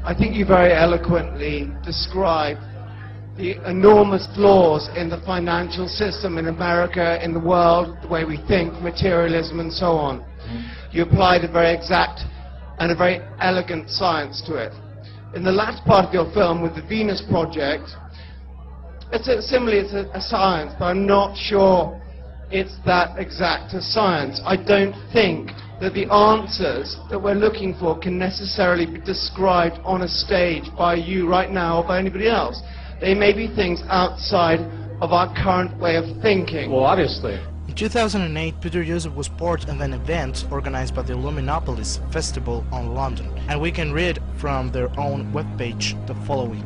I think you very eloquently described the enormous flaws in the financial system in America, in the world, the way we think, materialism and so on. You applied a very exact and a very elegant science to it. In the last part of your film with the Venus Project, it's a science, but I'm not sure it's that exact a science. I don't think that the answers that we're looking for can necessarily be described on a stage by you right now or by anybody else. They may be things outside of our current way of thinking. Well, obviously. In 2008, Peter Joseph was part of an event organized by the Luminopolis Festival in London, and we can read from their own webpage the following.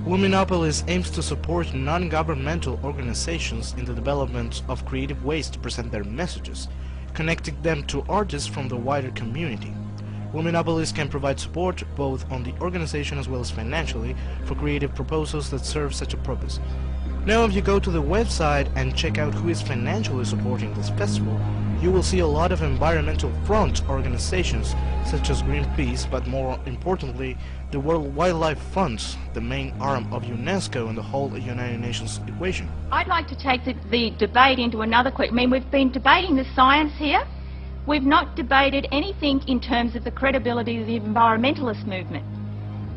Luminopolis aims to support non-governmental organizations in the development of creative ways to present their messages, connecting them to artists from the wider community. Luminopolis can provide support both on the organization as well as financially for creative proposals that serve such a purpose. Now if you go to the website and check out who is financially supporting this festival, you will see a lot of environmental front organizations such as Greenpeace, but more importantly the World Wildlife Fund, the main arm of UNESCO and the whole United Nations equation. I'd like to take the debate into another question. I mean, we've been debating the science here. We've not debated anything in terms of the credibility of the environmentalist movement.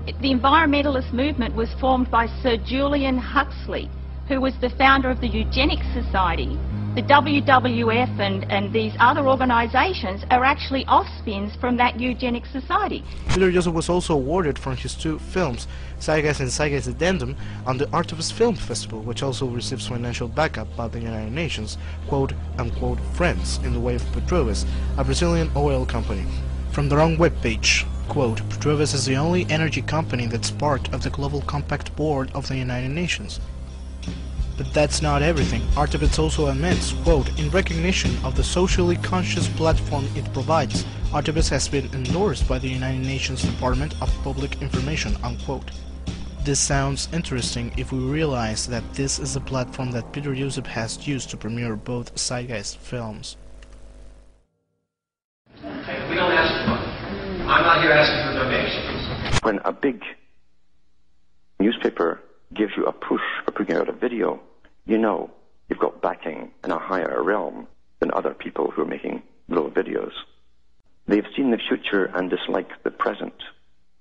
The environmentalist movement was formed by Sir Julian Huxley, who was the founder of the Eugenics Society. The WWF and these other organizations are actually offspins from that Eugenics Society. Peter Joseph was also awarded for his two films, Zeitgeist and Zeitgeist Addendum, on the Artemis Film Festival, which also receives financial backup by the United Nations, quote-unquote friends, in the way of Petrobras, a Brazilian oil company. From their own webpage, quote, Petrobras is the only energy company that's part of the Global Compact Board of the United Nations. But that's not everything. Artemis also admits, quote, in recognition of the socially conscious platform it provides, Artemis has been endorsed by the United Nations Department of Public Information, unquote. This sounds interesting if we realize that this is the platform that Peter Joseph has used to premiere both Zeitgeist films. Okay, we don't ask for money. I'm not here asking for donations. When a big newspaper gives you a push for putting out a video, you know you've got backing in a higher realm than other people who are making little videos. They've seen the future and dislike the present.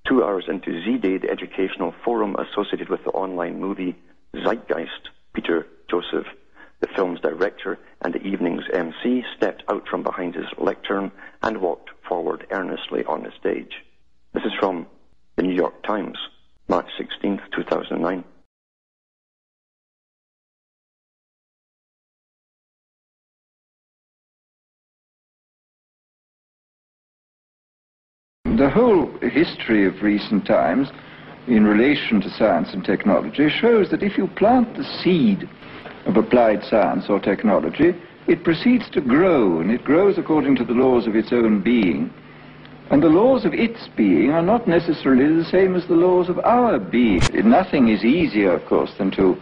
2 hours into Z-Day, the educational forum associated with the online movie Zeitgeist, Peter Joseph, the film's director and the evening's MC, stepped out from behind his lectern and walked forward earnestly on the stage. This is from the New York Times, March 16th, 2009. The whole history of recent times in relation to science and technology shows that if you plant the seed of applied science or technology, it proceeds to grow, and it grows according to the laws of its own being. And the laws of its being are not necessarily the same as the laws of our being. Nothing is easier, of course, than to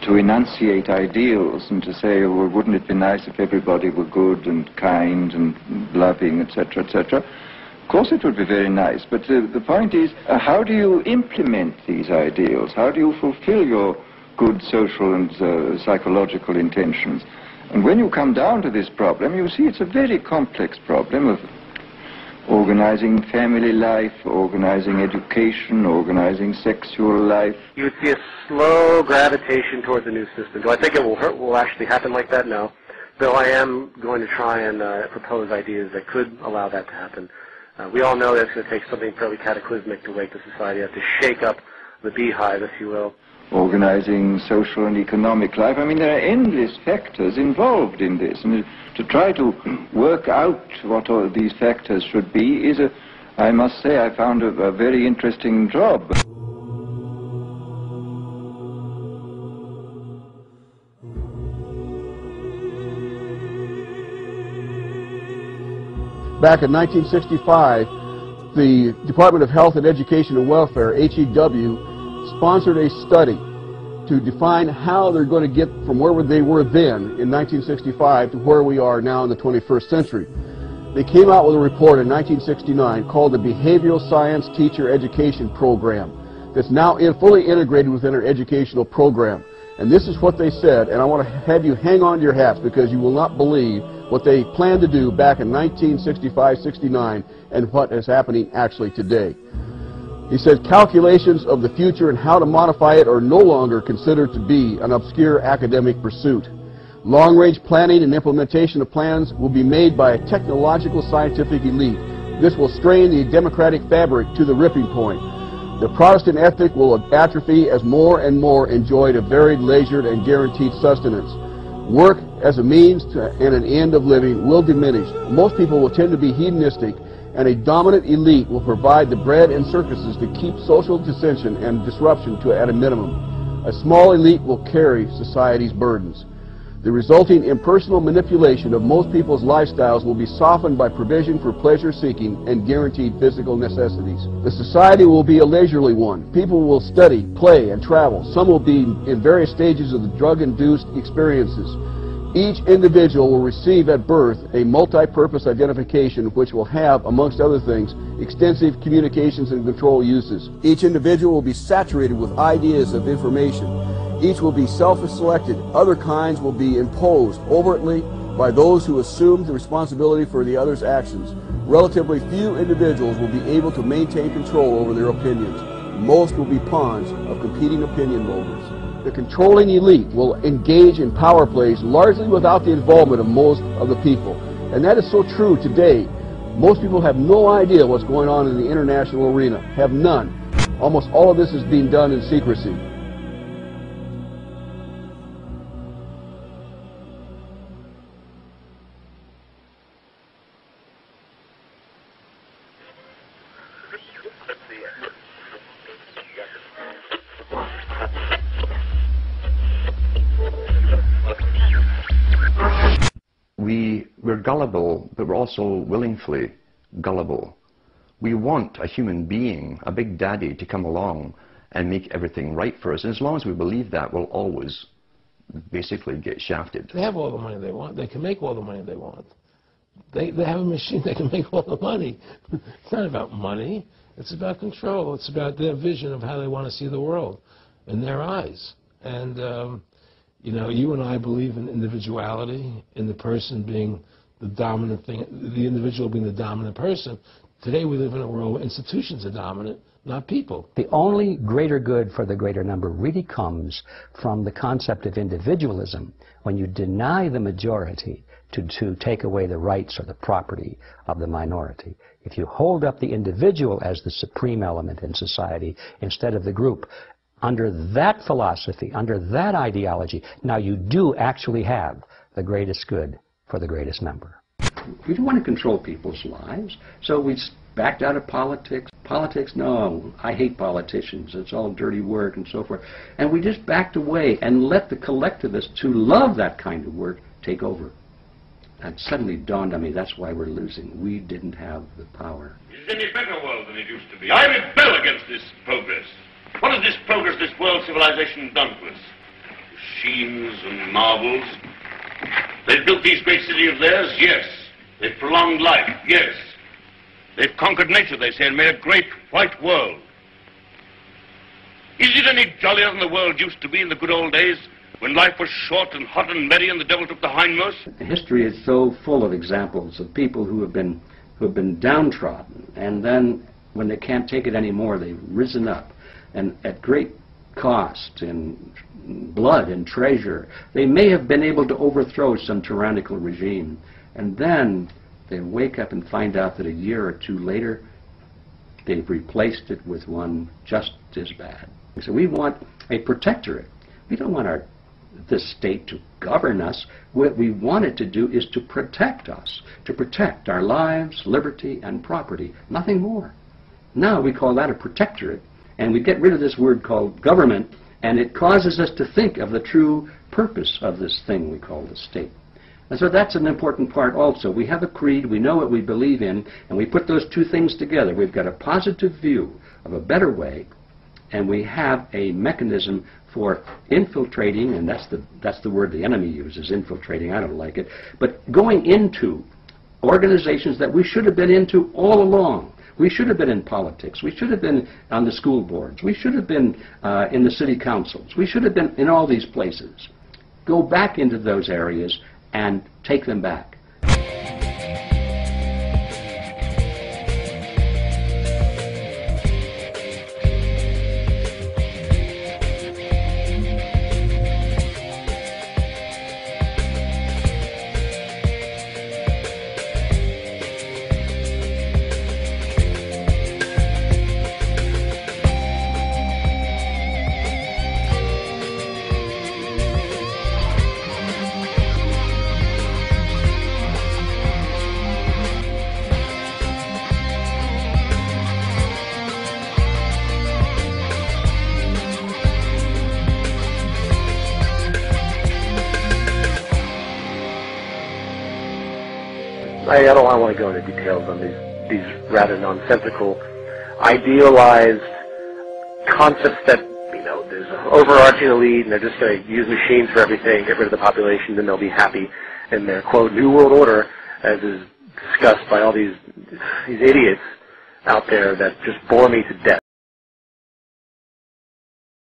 enunciate ideals and to say, well, wouldn't it be nice if everybody were good and kind and loving, etc., etc. Of course it would be very nice, but the point is, how do you implement these ideals? How do you fulfill your good social and psychological intentions? And when you come down to this problem, you see it's a very complex problem of organizing family life, organizing education, organizing sexual life. You would see a slow gravitation toward the new system. Do I think it will actually happen like that? No. Though I am going to try and propose ideas that could allow that to happen. We all know that it's going to take something fairly cataclysmic to wake the society up, to shake up the beehive, if you will. Organizing social and economic life. I mean, there are endless factors involved in this, and to try to work out what all these factors should be is, I must say, I found a very interesting job. Back in 1965, the Department of Health and Education and Welfare, HEW, sponsored a study to define how they're going to get from where they were then in 1965 to where we are now in the 21st century. They came out with a report in 1969 called the Behavioral Science Teacher Education Program that's now fully integrated within our educational program. And this is what they said, and I want to have you hang on to your hats because you will not believe what they planned to do back in 1965-69 and what is happening actually today. He said calculations of the future and how to modify it are no longer considered to be an obscure academic pursuit. Long-range planning and implementation of plans will be made by a technological scientific elite. This will strain the democratic fabric to the ripping point. The Protestant ethic will atrophy as more and more enjoyed a varied, leisured, and guaranteed sustenance. Work as a means to, and an end of living will diminish. Most people will tend to be hedonistic, and a dominant elite will provide the bread and circuses to keep social dissension and disruption at a minimum. A small elite will carry society's burdens. The resulting impersonal manipulation of most people's lifestyles will be softened by provision for pleasure-seeking and guaranteed physical necessities. The society will be a leisurely one. People will study, play, and travel. Some will be in various stages of the drug-induced experiences. Each individual will receive at birth a multi-purpose identification which will have, amongst other things, extensive communications and control uses. Each individual will be saturated with ideas of information. Each will be self-selected. Other kinds will be imposed overtly by those who assume the responsibility for the other's actions. Relatively few individuals will be able to maintain control over their opinions. Most will be pawns of competing opinion holders. The controlling elite will engage in power plays largely without the involvement of most of the people. And that is so true today. Most people have no idea what's going on in the international arena. Have none. Almost all of this is being done in secrecy. We're gullible, but we're also willingly gullible. We want a human being, a big daddy, to come along and make everything right for us. And as long as we believe that, we'll always basically get shafted. They have all the money they want. They can make all the money they want. They have a machine that can make all the money. It's not about money. It's about control. It's about their vision of how they want to see the world in their eyes. And, you know, you and I believe in individuality, in the person being the dominant thing, the individual being the dominant person. Today we live in a world where institutions are dominant, not people. The only greater good for the greater number really comes from the concept of individualism, when you deny the majority to take away the rights or the property of the minority. If you hold up the individual as the supreme element in society instead of the group, under that philosophy, under that ideology, now you do actually have the greatest good for the greatest number. We don't want to control people's lives, so we backed out of politics. Politics, no, I hate politicians, it's all dirty work and so forth. And we just backed away and let the collectivists who love that kind of work take over. And suddenly dawned on me, that's why we're losing. We didn't have the power. Is it any better world than it used to be? I rebel against this progress. What has this progress, this world civilization done to us? Machines and marvels. They've built these great cities of theirs, yes. They've prolonged life, yes. They've conquered nature, they say, and made a great white world. Is it any jollier than the world used to be in the good old days, when life was short and hot and merry and the devil took the hindmost? History is so full of examples of people who have been downtrodden, and then when they can't take it anymore, they've risen up, and at great cost in blood and treasure, they may have been able to overthrow some tyrannical regime, and then they wake up and find out that a year or two later they've replaced it with one just as bad. So we want a protectorate. We don't want this state to govern us. What we want it to do is to protect us, to protect our lives, liberty, and property, nothing more. Now we call that a protectorate, and we get rid of this word called government, and it causes us to think of the true purpose of this thing we call the state. And so that's an important part also. We have a creed, we know what we believe in, and we put those two things together. We've got a positive view of a better way, and we have a mechanism for infiltrating, and that's the word the enemy uses, infiltrating. I don't like it, but going into organizations that we should have been into all along. We should have been in politics. We should have been on the school boards. We should have been in the city councils. We should have been in all these places. Go back into those areas and take them back. I don't want to go into details on these rather nonsensical, idealized concepts that, you know, there's an overarching elite and they're just going to use machines for everything, get rid of the population, then they'll be happy in their, quote, New World Order, as is discussed by all these idiots out there that just bore me to death.